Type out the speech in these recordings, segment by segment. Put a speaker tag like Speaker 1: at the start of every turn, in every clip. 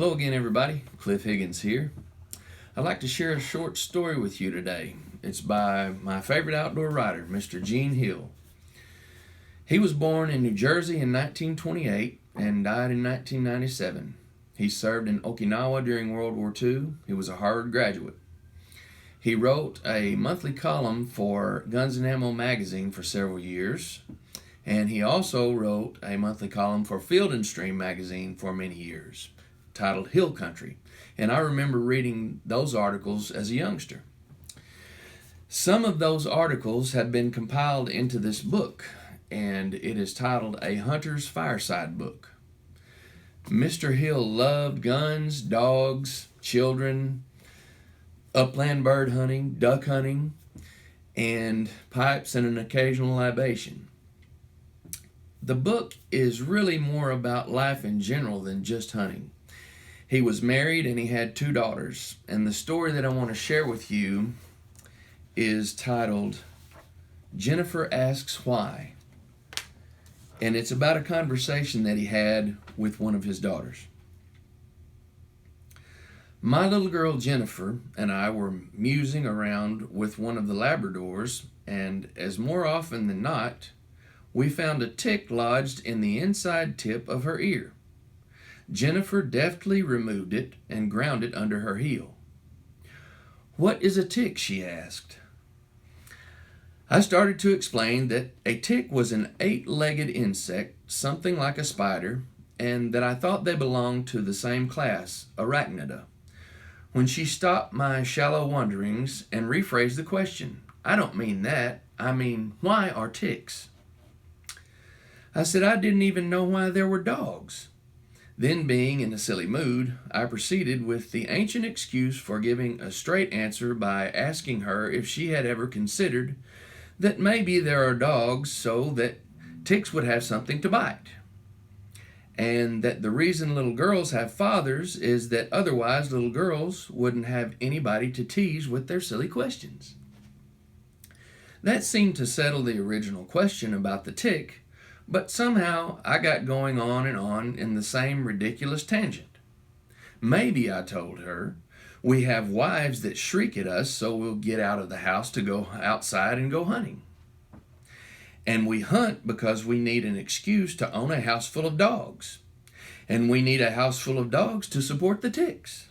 Speaker 1: Hello again, everybody. Cliff Higgins here. I'd like to share a short story with you today. It's by my favorite outdoor writer, Mr. Gene Hill. He was born in New Jersey in 1928 and died in 1997. He served in Okinawa during World War II. He was a Harvard graduate. He wrote a monthly column for Guns and Ammo magazine for several years, and he also wrote a monthly column for Field and Stream magazine for many years, titled Hill Country, and I remember reading those articles as a youngster. Some of those articles have been compiled into this book, and it is titled A Hunter's Fireside Book. Mr. Hill loved guns, dogs, children, upland bird hunting, duck hunting, and pipes and an occasional libation. The book is really more about life in general than just hunting. He was married and he had 2 daughters, and the story that I want to share with you is titled Jennifer Asks Why, and it's about a conversation that he had with one of his daughters. My little girl Jennifer and I were musing around with one of the Labradors, and as more often than not, we found a tick lodged in the inside tip of her ear. Jennifer deftly removed it and ground it under her heel. "What is a tick?" she asked. I started to explain that a tick was an 8-legged insect, something like a spider, and that I thought they belonged to the same class, Arachnida, when she stopped my shallow wonderings and rephrased the question. "I don't mean that. I mean, why are ticks?" I said I didn't even know why there were dogs. Then, being in a silly mood, I proceeded with the ancient excuse for giving a straight answer by asking her if she had ever considered that maybe there are dogs so that ticks would have something to bite, and that the reason little girls have fathers is that otherwise little girls wouldn't have anybody to tease with their silly questions. That seemed to settle the original question about the tick, but somehow I got going on in the same ridiculous tangent. Maybe, I told her, we have wives that shriek at us so we'll get out of the house to go outside and go hunting. And we hunt because we need an excuse to own a house full of dogs. And we need a house full of dogs to support the ticks.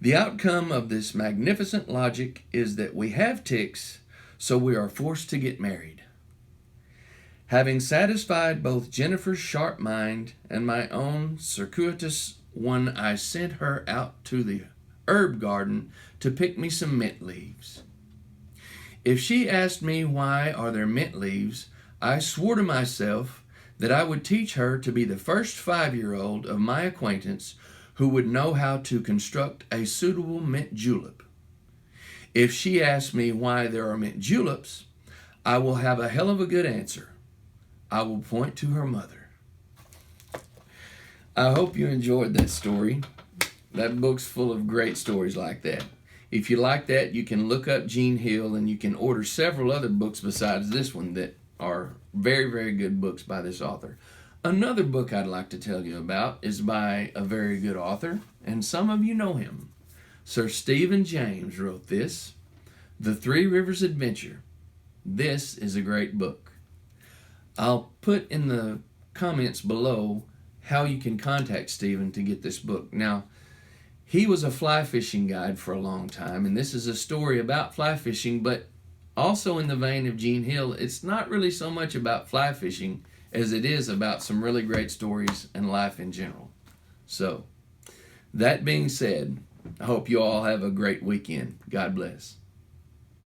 Speaker 1: The outcome of this magnificent logic is that we have ticks, so we are forced to get married. Having satisfied both Jennifer's sharp mind and my own circuitous one, I sent her out to the herb garden to pick me some mint leaves. If she asked me why are there mint leaves, I swore to myself that I would teach her to be the first 5-year-old of my acquaintance who would know how to construct a suitable mint julep. If she asked me why there are mint juleps, I will have a hell of a good answer. I will point to her mother. I hope you enjoyed that story. That book's full of great stories like that. If you like that, you can look up Gene Hill, and you can order several other books besides this one that are very, very good books by this author. Another book I'd like to tell you about is by a very good author, and some of you know him. Sir Stephen James wrote this, The Three Rivers Adventure. This is a great book. I'll put in the comments below how you can contact Stephen to get this book. Now, he was a fly fishing guide for a long time, and this is a story about fly fishing, but also in the vein of Gene Hill. It's not really so much about fly fishing as it is about some really great stories and life in general. So, that being said, I hope you all have a great weekend. God bless.